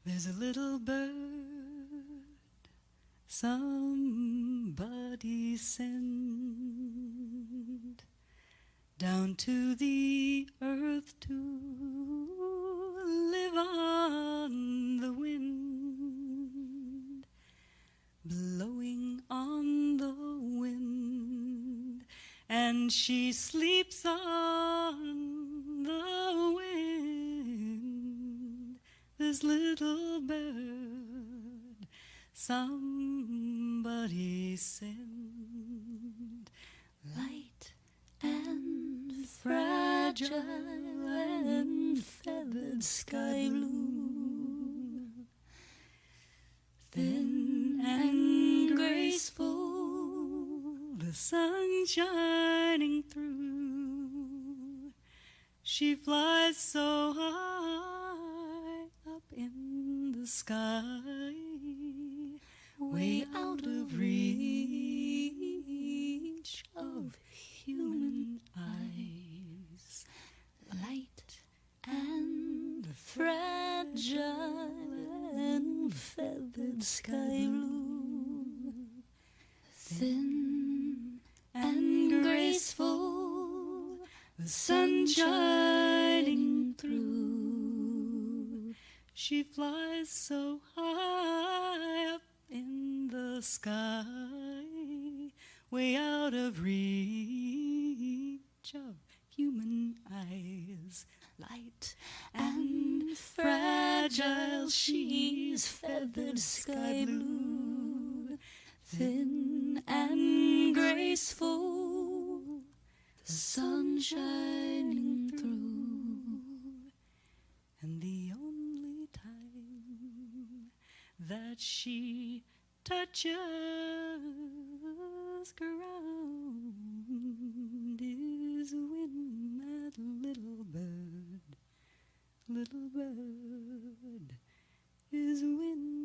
There's a little bird somebody sent down to the earth to live on the wind, blowing on the wind, and she sleeps on the wind. This little bird somebody sent, light and fragile and feathered sky blue, thin and graceful, the sun shining through. She flies so high up in the sky, way out of reach of human eyes. Light and fragile and feathered sky blue, thin and graceful, the sun shining through. She flies so high up in the sky, way out of reach of human eyes. Light and fragile, she's feathered sky blue, thin and graceful, the sun shining through. And the only time that she touches ground is when that little bird is when